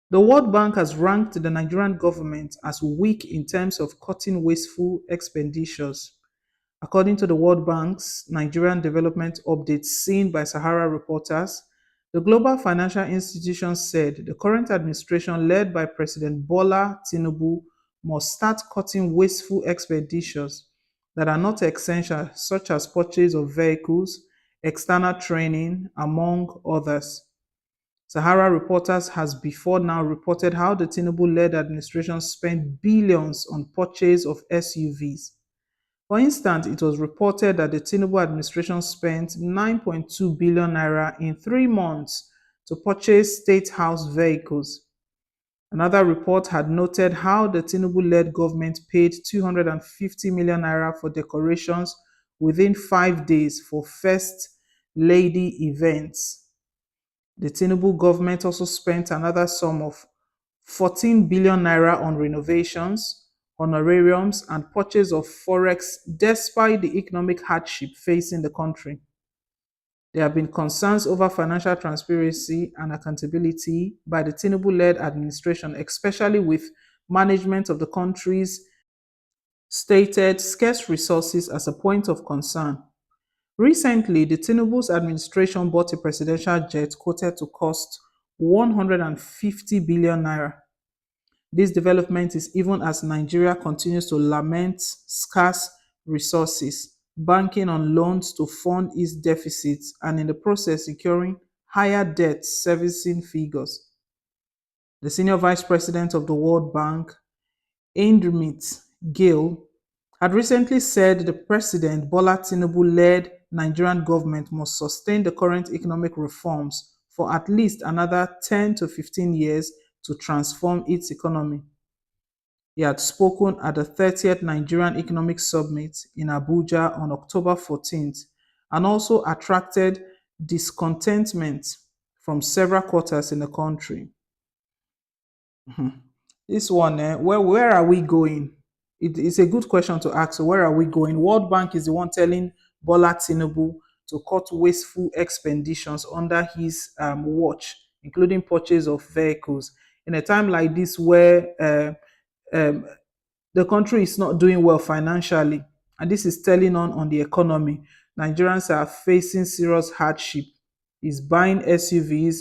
The World Bank has ranked the Nigerian government as weak in terms of cutting wasteful expenditures. According to the World Bank's Nigerian Development Update seen by Sahara reporters, the global financial institution said the current administration, led by President Bola Tinubu, must start cutting wasteful expenditures that are not essential, such as purchase of vehicles, external training, among others. Sahara Reporters has before now reported how the Tinubu-led administration spent billions on purchase of SUVs. For instance, it was reported that the Tinubu administration spent 9.2 billion naira in 3 months to purchase state house vehicles. Another report had noted how the Tinubu-led government paid 250 million naira for decorations within 5 days for First Lady events. The Tinubu government also spent another sum of 14 billion naira on renovations, honorariums, and purchase of forex despite the economic hardship facing the country. There have been concerns over financial transparency and accountability by the Tinubu led administration, especially with management of the country's stated scarce resources as a point of concern. Recently, the Tinubu's administration bought a presidential jet quoted to cost 150 billion naira. This development is even as Nigeria continues to lament scarce resources, banking on loans to fund its deficits, and in the process securing higher debt servicing figures. The senior vice president of the World Bank, Indremit Gill, had recently said the President Bola Tinubu-led Nigerian government must sustain the current economic reforms for at least another 10 to 15 years to transform its economy. He had spoken at the 30th Nigerian Economic Summit in Abuja on October 14th and also attracted discontentment from several quarters in the country. This one, where are we going? It's a good question to ask. So where are we going? World Bank is the one telling Bola Tinubu to cut wasteful expenditures under his watch, including purchase of vehicles. In a time like this where um, the country is not doing well financially, and this is telling on the economy. Nigerians are facing serious hardship. Is buying SUVs,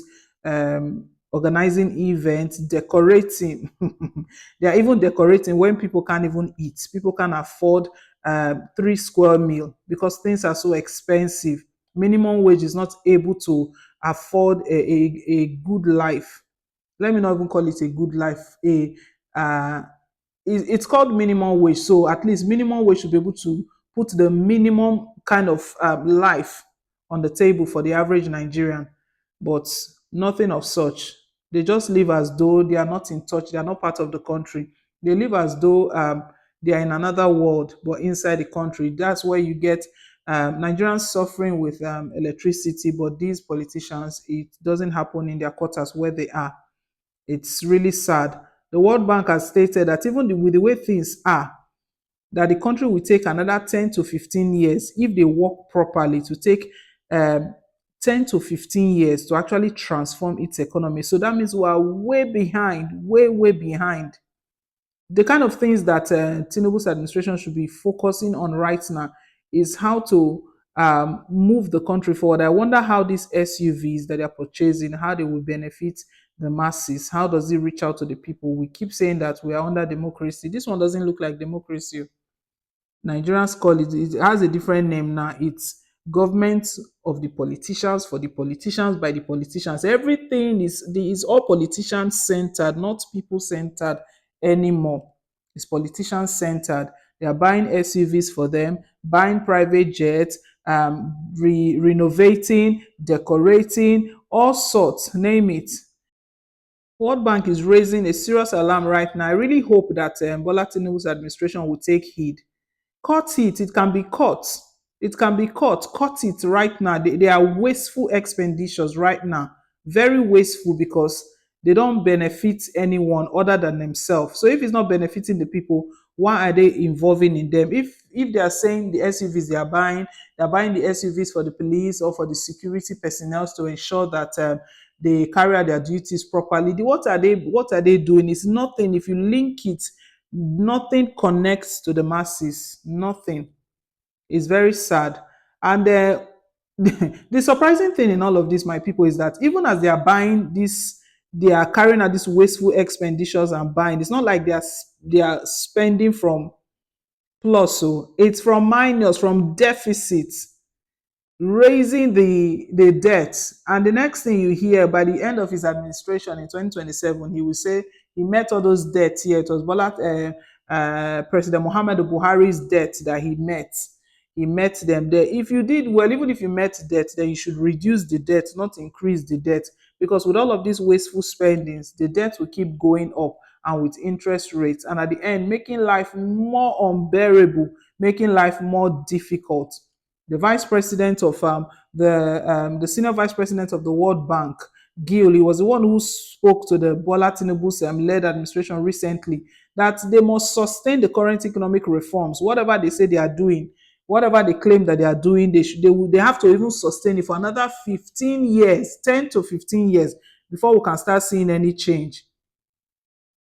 organizing events, decorating. They are even decorating when people can't even eat. People can't afford 3 square meal because things are so expensive. Minimum wage is not able to afford a good life. Let me not even call it a good life. Uh, it's called minimum wage. So at least minimum wage should be able to put the minimum kind of life on the table for the average Nigerian, but nothing of such. They just live as though they are not in touch. They are not part of the country. They live as though they are in another world, but inside the country. That's where you get Nigerians suffering with electricity, but these politicians, it doesn't happen in their quarters where they are. It's really sad. The World Bank has stated that even with the way things are, that the country will take another 10 to 15 years if they work properly to take um, 10 to 15 years to actually transform its economy. So that means we are way behind, way behind. The kind of things that Tinubu's administration should be focusing on right now is how to move the country forward. I wonder how these SUVs that they are purchasing, how they will benefit the masses. How does it reach out to the people? We keep saying that we are under democracy. This one doesn't look like democracy. Nigerians call it, it has a different name now. It's government of the politicians, for the politicians, by the politicians. Everything is all politicians centered, not people centered anymore. It's politicians centered. They are buying SUVs for them, buying private jets, renovating, decorating, all sorts, name it. World Bank is raising a serious alarm right now. I really hope that Bola Tinubu's administration will take heed. Cut it. It can be cut. It can be cut. Cut it right now. They are wasteful expenditures right now. Very wasteful because they don't benefit anyone other than themselves. So if it's not benefiting the people, why are they involving in them? If they are saying the SUVs they are buying the SUVs for the police or for the security personnel to ensure that they carry out their duties properly. What are they doing? It's nothing. If you link it, nothing connects to the masses. Nothing. It's very sad. And the surprising thing in all of this, my people, is that even as they are buying this, they are carrying out these wasteful expenditures and buying. It's not like they are spending from plus. So it's from minus, from deficits, raising the debt. And the next thing you hear, by the end of his administration in 2027, he will say he met all those debts here. It was President Muhammadu Buhari's debt that he met. He met them there. If you did well, even if you met debt, then you should reduce the debt, not increase the debt. Because with all of these wasteful spendings, the debt will keep going up, and with interest rates. And at the end, making life more unbearable, making life more difficult. The vice president of the senior vice president of the World Bank, Gil, he was the one who spoke to the Bola Tinubu's led administration recently that they must sustain the current economic reforms. Whatever they say they are doing, whatever they claim that they are doing, they have to even sustain it for another 15 years, 10 to 15 years, before we can start seeing any change,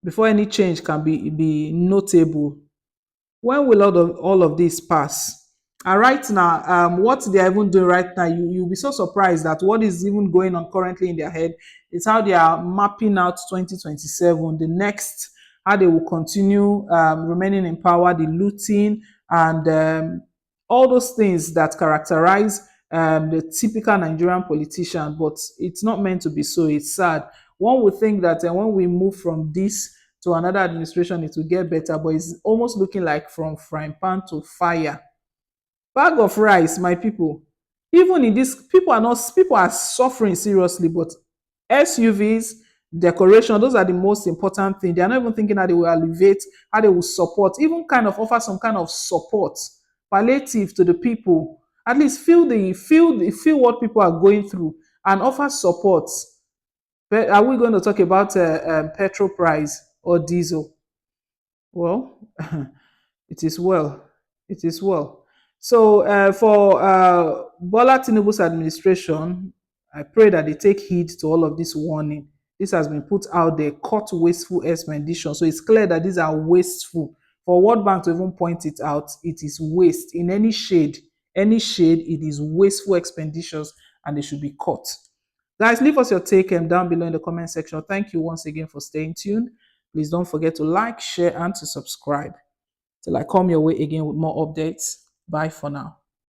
before any change can be notable. When will all of this pass? And right now, what they are even doing right now, you'll be so surprised that what is even going on currently in their head is how they are mapping out 2027, the next, how they will continue remaining in power, the looting, and all those things that characterize the typical Nigerian politician. But it's not meant to be so. It's sad. One would think that when we move from this to another administration, it will get better, but it's almost looking like from frying pan to fire. Bag of rice, my people. Even in this, people are suffering seriously, but SUVs, decoration, those are the most important thing. They are not even thinking how they will elevate, how they will support, even kind of offer some kind of support, palliative to the people. At least feel what people are going through and offer support. But are we going to talk about petrol price or diesel? Well, it is well. It is well. So for Bola Tinubu's administration, I pray that they take heed to all of this warning. This has been put out there, cut wasteful expenditure. So it's clear that these are wasteful. For World Bank to even point it out, it is waste in any shade, it is wasteful expenditures, and they should be cut. Guys, leave us your take down below in the comment section. Thank you once again for staying tuned. Please don't forget to like, share, and to subscribe. Till I come your way again with more updates. Bye for now.